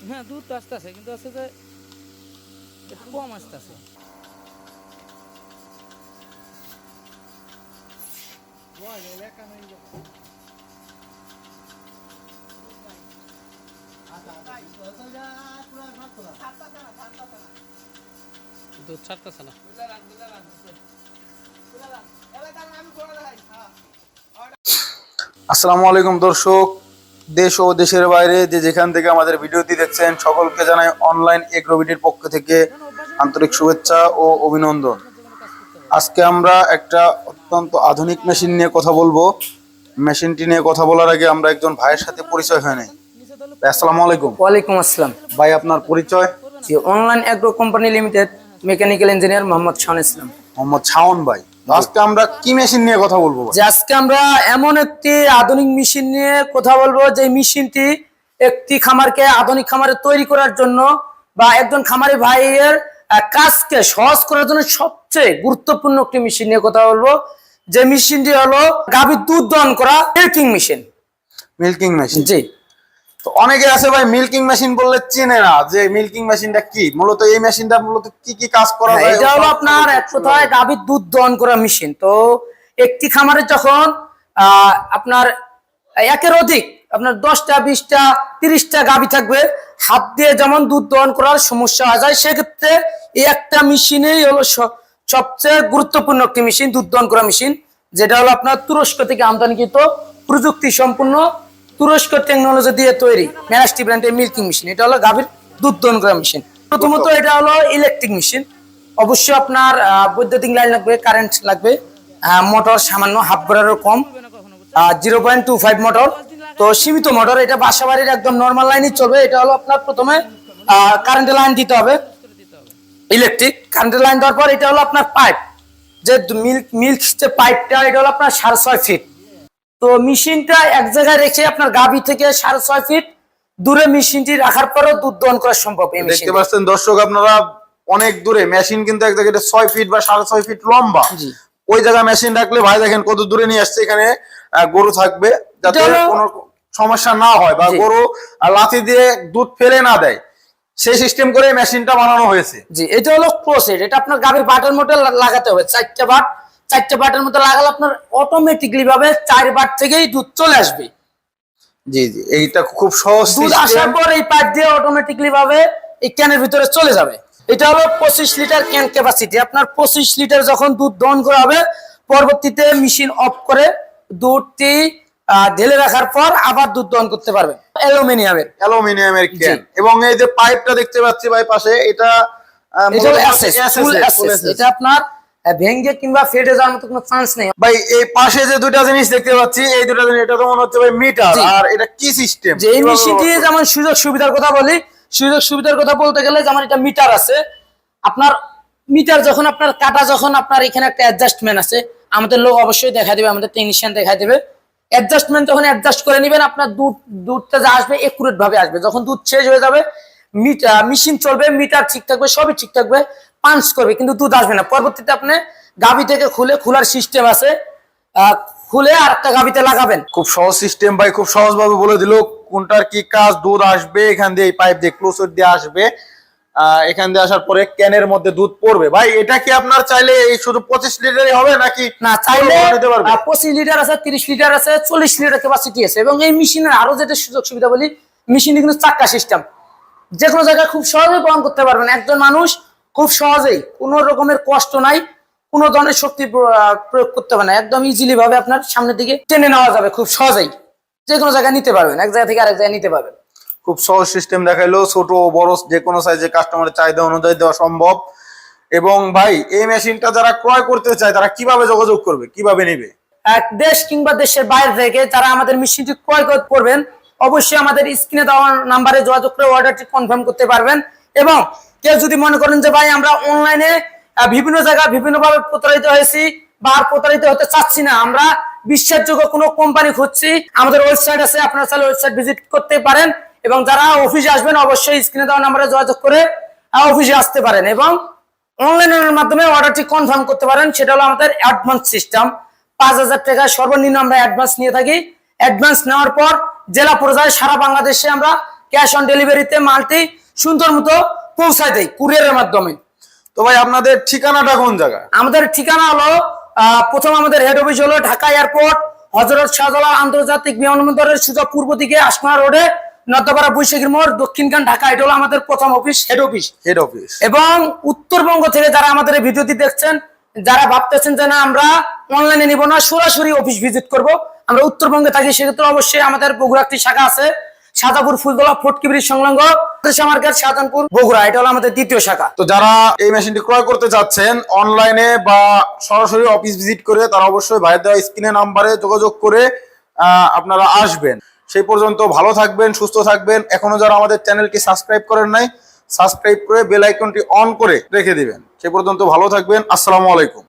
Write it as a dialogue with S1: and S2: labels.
S1: হ্যাঁ দুধ তো আসতেছে, কিন্তু আছে যে একটু কম আসতেছে। দুধ ছাড়তেছে না।
S2: আসসালামু আলাইকুম দর্শক, দেশ ও দেশের বাইরে যে যেখান থেকে আমাদের ভিডিওটি দেখছেন সকলকে জানাই অনলাইন এগ্রোবিডির পক্ষ থেকে আন্তরিক শুভেচ্ছা ও অভিনন্দন। আজকে আমরা একটা অত্যন্ত আধুনিক মেশিন নিয়ে কথা বলবো। মেশিনটি নিয়ে কথা বলার আগে আমরা একজন ভাইয়ের সাথে পরিচয় হয় নাই। আসসালামু আলাইকুম।
S3: ওয়ালাইকুম আসসালাম।
S2: ভাই আপনার পরিচয়?
S3: জি, online agro company limited mechanical engineer Mohammad Shaon Islam.
S2: Mohammad Shaon ভাই, আজকে আমরা কি মেশিন নিয়ে কথা বলবো?
S3: যে আজকে আমরা এমন একটি আধুনিক মেশিন নিয়ে কথা বলবো যে মেশিনটি একটি খামারকে আধুনিক খামারে তৈরি করার জন্য বা একজন খামারি ভাইয়ের কাজকে সহজ করার জন্য সবচেয়ে গুরুত্বপূর্ণ একটি মেশিন নিয়ে কথা বলবো। যে মেশিনটি হলো গাভীর দুধ দহন করা মিল্কিং মেশিন।
S2: Milking machine.
S3: জি,
S2: তো অনেকে আছে ভাই মিল্কিং মেশিন বললে চেনে না যে মিল্কিং মেশিনটা কি। মূলত এই মেশিনটা মূলত কি কি কাজ করা যায়?
S3: এটা হলো আপনার এক কথায় গাভীর দুধ দহন করা মেশিন। তো একটি খামারে যখন আপনার একের অধিক আপনার 10টা 20টা 30টা গাভী থাকবে, হাত দিয়ে যেমন দুধ দহন করার সমস্যা হয়ে যায়, সেক্ষেত্রে এই একটা মেশিনেই হলো সবচেয়ে গুরুত্বপূর্ণ একটি মেশিন, দুধ দহন করা মেশিন, যেটা হলো আপনার তুরস্ক থেকে আমদানিকৃত প্রযুক্তি সম্পূর্ণ তুরস্ক টেকনোলজি দিয়ে তৈরি ম্যানাস্টি ব্র্যান্ডের মিল্কিং মেশিন। এটা হলো গাভীর দুধ দহন করা মেশিন। প্রথমত এটা হলো ইলেকট্রিক মেশিন। অবশ্যই আপনার বৈদ্যুতিক লাইন লাগবে, কারেন্ট লাগবে, মোটর সামান্য হাফ ঘোরারও কম, 0.25 মোটর, তো সীমিত মোটর। এটা বাসা বাড়ির একদম নর্মাল লাইনই চলবে। এটা হলো আপনার প্রথমে কারেন্টের লাইন দিতে হবে, ইলেকট্রিক কারেন্টের লাইন দেওয়ার পর এটা হলো আপনার পাইপ, যে মিল্ক যে পাইপটা, এটা হলো আপনার 6.5 ফিট। তো মেশিনটা এক জায়গায় রেখে আপনার গাভী থেকে 6.5 ফিট দূরে মেশিনটি রাখার পরও দুধ দহন করা সম্ভব।
S2: দেখতে পাচ্ছেন দর্শক আপনারা, অনেক দূরে মেশিন, কিন্তু এক জায়গায় 6 ফিট বা 6.5 ফিট লম্বা। ওই জায়গায় মেশিন রাখলে ভাই দেখেন কত দূরে নিয়ে আসছে। এখানে গরু থাকবে যাতে কোনো সমস্যা না হয় বা গরু লাথি দিয়ে দুধ ফেলে না দেয়, সেই সিস্টেম করে মেশিনটা বানানো হয়েছে।
S3: জি, এটা হলো ক্লোজেড। এটা আপনার গাভীর বাটের মধ্যে লাগাতে হবে 4টা বাট। 4টা বাটের মধ্যে লাগালে আপনার অটোমেটিকলি ভাবে 4 বাট থেকেই দুধ চলে আসবে।
S2: জি জি, এইটা খুব সহজ।
S3: দুধ আসার পর এই পাইপ দিয়ে অটোমেটিকলি ভাবে এই ক্যানের ভিতরে চলে যাবে। এটা হলো 25 লিটার ক্যান ক্যাপাসিটি। আপনার 25 লিটার যখন দুধ দহন করা হবে, পরবর্তীতে মেশিন অফ করে দুধটি ঢেলে রাখার পর আবার দুধ দহন করতে পারবেন।
S2: অ্যালুমিনিয়ামের ক্যান, এবং এই যে পাইপটা দেখতে পাচ্ছি ভাই পাশে, এটা
S3: এটা আপনার ভেঙে কিংবা ফেটে যাওয়ার মতো কোনো চান্স নেই
S2: ভাই। এই পাশে যে দুইটা জিনিস দেখতে পাচ্ছি, এই দুইটা জিনিস, এটা তো মনে হচ্ছে ভাই মিটার। আর এটা কি সিস্টেম?
S3: যে এই মেশিনটি যেমন সুযোগ সুবিধার কথা বলি, সুযোগ সুবিধার কথা বলতে গেলে যেমন এটা মিটার আছে। আপনার মিটার যখন আপনার কাটা, যখন আপনার এখানে একটা অ্যাডজাস্টমেন্ট আছে, আমাদের লোক অবশ্যই দেখা দিবে, আমাদের টেকনিশিয়ান দেখা দিবে। অ্যাডজাস্টমেন্ট যখন অ্যাডজাস্ট করে নেবেন, আপনার দুধটা যা আসবে একুরেট ভাবে আসবে। যখন দুধ শেষ হয়ে যাবে, মেশিন চলবে, মিটার ঠিক থাকবে, সবই ঠিক থাকবে, পাঞ্চ করবে, কিন্তু দুধ আসবে না। পরবর্তীতে আপনি গাভী থেকে খোলার সিস্টেম আছে, খুলে আর একটা গাভীতে লাগাবেন।
S2: খুব সহজ সিস্টেম ভাই, খুব সহজ ভাবে বলে দিল কোনটার কি কাজ। দুধ আসবে এখান দিয়ে, এই পাইপ দিয়ে ক্লোজড দিয়ে আসবে, এখান দিয়ে আসার পরে ক্যানের মধ্যে দুধ পড়বে। ভাই এটা কি আপনার চাইলে এই শুধু 25 লিটারই হবে নাকি?
S3: না, চাইলে 25 লিটার আছে, 30 লিটার আছে, 40 লিটার ক্যাপাসিটি আছে। এবং এই মেশিনের আরো যেটা সুযোগ সুবিধা বলি, মেশিনে কিন্তু চাক্কা সিস্টেম, যে কোনো জায়গায় খুব সহজেই বহন করতে পারবেন। একজন মানুষ খুব সহজেই, কোনো রকমের কষ্ট নাই, কোনো ধরনের শক্তি প্রয়োগ করতে হবে না, একদম ইজিলি ভাবে আপনার সামনের দিকে টেনে নেওয়া যাবে। খুব সহজেই যে কোনো জায়গায় নিতে পারবেন, এক জায়গা থেকে আরেক জায়গায় নিতে পারবেন।
S2: খুব সহজ সিস্টেম দেখাইলো, ছোট বড় যে কোনো সাইজে কাস্টমারের চাহিদা অনুযায়ী দেওয়া সম্ভব। এবং ভাই এই মেশিনটা যারা ক্রয় করতে চায় তারা কিভাবে যোগাযোগ করবে, কিভাবে নেবে?
S3: এক দেশ কিংবা দেশের বাইরে থেকে যারা আমাদের মেশিনটি ক্রয় করবেন, অবশ্যই আমাদের স্ক্রিনে দেওয়া নাম্বারে যোগাযোগ করে অর্ডারটি কনফার্ম করতে পারবেন। এবং কেউ যদি মনে করেন যে ভাই আমরা অনলাইনে বিভিন্ন জায়গায় বিভিন্নভাবে প্রতারিত হয়েছি বা আর প্রতারিত হতে চাচ্ছি না, আমরা বিশ্বাসযোগ্য কোনো কোম্পানি খুঁজছি, আমাদের ওয়েবসাইট আছে, আপনারা চাইলে ওয়েবসাইট ভিজিট করতে পারেন। এবং যারা অফিসে আসবেন, অবশ্যই স্ক্রিনে দেওয়া নাম্বারে যোগাযোগ করে অফিসে আসতে পারেন এবং অনলাইনের মাধ্যমে অর্ডারটি কনফার্ম করতে পারেন। সেটা হলো আমাদের অ্যাডভান্স সিস্টেম। 5000 টাকা সর্বনিম্ন আমরা অ্যাডভান্স নিয়ে থাকি। অ্যাডভান্স নেওয়ার পর জেলা পর্যায়ে সারা বাংলাদেশে আমরা ক্যাশ অন ডেলিভারিতে মালটি সুন্দর মতো পৌঁছায় দেয় কুরিয়ারের মাধ্যমে।
S2: তো ভাই আপনাদের ঠিকানাটা কোন জায়গায়?
S3: আমাদের ঠিকানা হলো প্রথম আমাদের হেড অফিস হলো ঢাকা এয়ারপোর্ট হযরত শাহজালাল আন্তর্জাতিক বিমানবন্দরের সোজা পূর্ব দিকে আসমা রোডে নর্দাপাড়া বৈশাখীর মোড়, দক্ষিণখান, ঢাকা। এটা হলো আমাদের প্রথম office, head office.
S2: Head office.
S3: এবং উত্তরবঙ্গ থেকে যারা আমাদের এই ভিডিওটি দেখছেন, যারা ভাবতেছেন যে না আমরা অনলাইনে নিব না, সরাসরি অফিস ভিজিট করব, আমরা উত্তরবঙ্গে থাকি, সেক্ষেত্রে অবশ্যই আমাদের বগুড়া একটি শাখা আছে, সাদাপুর ফুলতলা ফটকি ব্রিজ সংলগ্ন মার্কেট, শাহজাহানপুর, বগুড়া। এটা হলো আমাদের দ্বিতীয় শাখা।
S2: তো যারা এই মেশিনটি ক্রয় করতে চাচ্ছেন অনলাইনে বা সরাসরি অফিস ভিজিট করে, তারা অবশ্যই ভাইয়ের দেওয়া স্ক্রিনে নাম্বারে যোগাযোগ করে আপনারা আসবেন। সেই পর্যন্ত ভালো থাকবেন, সুস্থ থাকবেন। এখনো যারা আমাদের চ্যানেলটি সাবস্ক্রাইব করেন নাই, সাবস্ক্রাইব করে বেল আইকনটি অন করে রেখে দিবেন। সেই পর্যন্ত ভালো থাকবেন। আসসালামু আলাইকুম।